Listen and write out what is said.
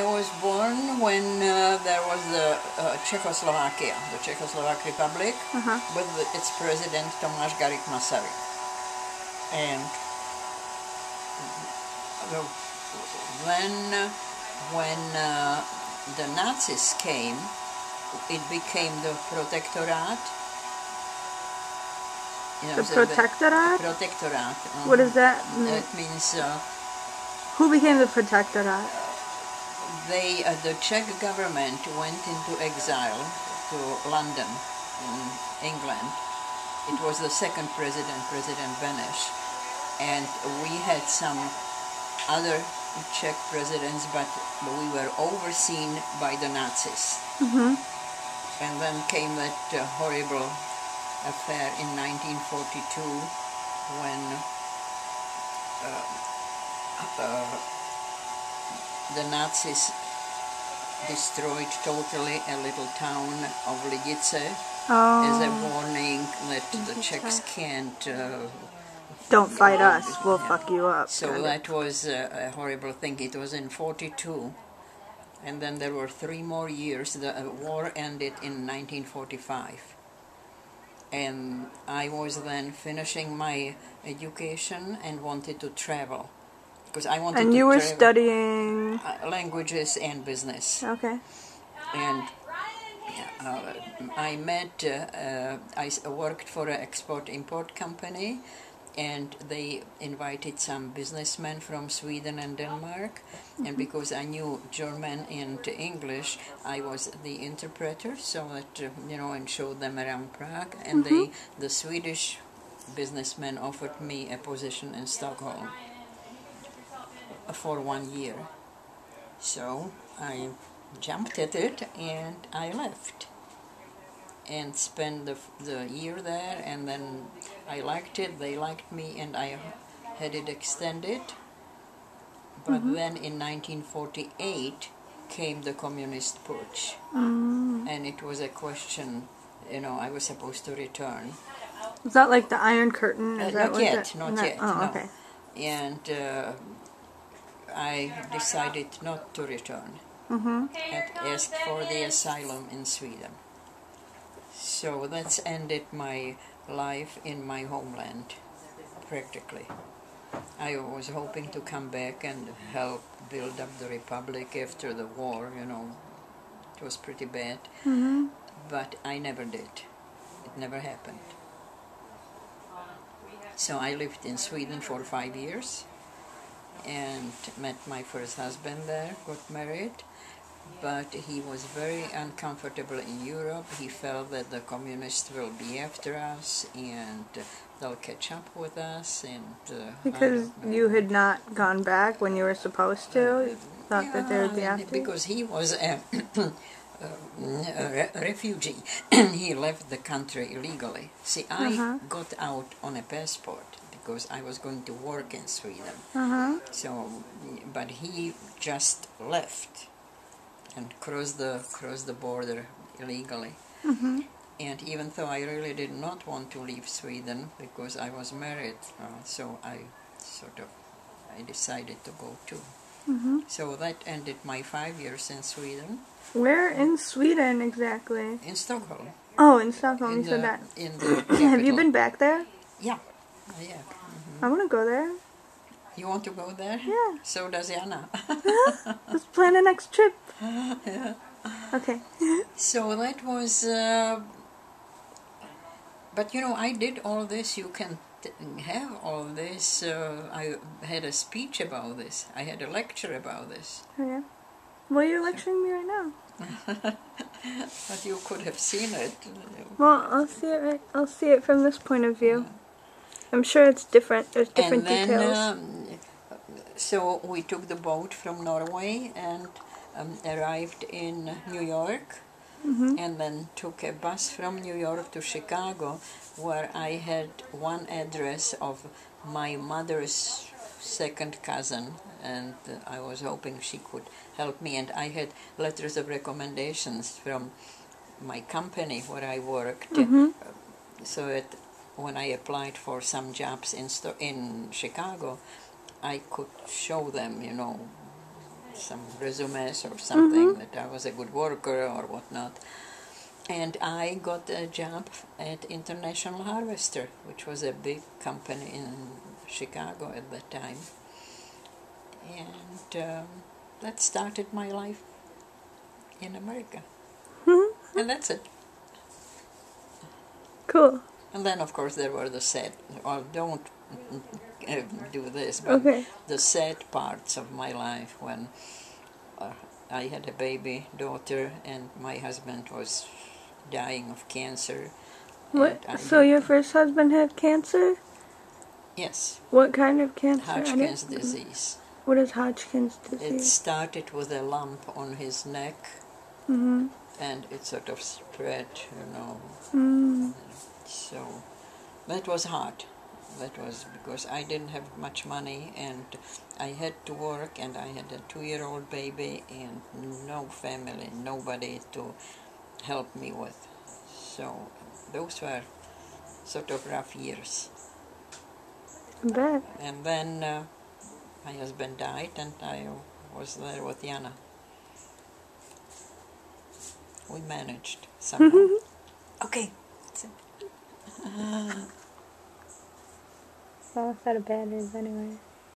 I was born when there was the Czechoslovakia, the Czechoslovak Republic, with its president Tomáš Garrigue Masaryk. And then when the Nazis came, it became the protectorate. You know, the protectorate? The protectorate. What does that mean? That means... who became the protectorate? The Czech government went into exile to London, in England. It was the second president, President Beneš. And we had some other Czech presidents, but we were overseen by the Nazis. And then came that horrible affair in 1942 when the Nazis destroyed totally a little town of Lidice as a warning that the Czechs can't... don't fight us, we'll fuck you up. So that was a horrible thing. It was in 42. And then there were 3 more years. The war ended in 1945. And I was then finishing my education and wanted to travel. Because I wanted and to you were travel, studying... languages and business. Okay. And I met, I worked for an export-import company, and they invited some businessmen from Sweden and Denmark. And because I knew German and English, I was the interpreter, so that, you know, and showed them around Prague. And the Swedish businessmen offered me a position in Stockholm for 1 year. So I jumped at it and I left and spent the year there, and then I liked it, they liked me, and I had it extended. But then in 1948 came the communist putsch, and it was a question, you know, I was supposed to return. Is that like the Iron Curtain? Is that Not yet, not yet. Oh, no. okay. And I decided not to return and asked for the asylum in Sweden. So that's ended my life in my homeland, practically. I was hoping to come back and help build up the republic after the war, you know. It was pretty bad, but I never did. It never happened. So I lived in Sweden for 5 years and met my first husband there, got married, but he was very uncomfortable in Europe. He felt that the communists will be after us and they'll catch up with us. And because you had not gone back when you were supposed to? Thought that they would be after you? Because he was a refugee. He left the country illegally. See, I got out on a passport because I was going to work in Sweden. So, but he just left and crossed the border illegally. And even though I really did not want to leave Sweden because I was married, so I decided to go too. So that ended my 5 years in Sweden. Where in Sweden exactly? In Stockholm. Oh, in Stockholm, you said that. In the capital. Have you been back there? Yeah, I have. I want to go there. You want to go there? Yeah. So does Anna. Let's plan a next trip. Yeah. Okay. So that was... but you know, I did all this. You can have all this. I had a speech about this. I had a lecture about this. Oh, yeah. Well, you're lecturing me right now. But you could have seen it. Well, I'll see it from this point of view. I'm sure it's different. There's different details. So we took the boat from Norway and arrived in New York, and then took a bus from New York to Chicago, where I had one address of my mother's second cousin, and I was hoping she could help me. And I had letters of recommendations from my company where I worked, so that when I applied for some jobs in Chicago, I could show them, you know, some resumes or something that I was a good worker or whatnot. And I got a job at International Harvester, which was a big company in Chicago at that time. And that started my life in America. And that's it. Cool. And then, of course, there were the sad, or don't do this, but the sad parts of my life when I had a baby daughter and my husband was dying of cancer. What? So your first husband had cancer? Yes. What kind of cancer? Hodgkin's disease. What is Hodgkin's disease? It started with a lump on his neck, and it sort of spread, So that was hard. That was because I didn't have much money, and I had to work, and I had a 2-year-old baby, and no family, nobody to help me with. So those were sort of rough years. I bet. And then my husband died, and I was there with Jana. We managed somehow. Okay. Well, I thought of batteries anyway.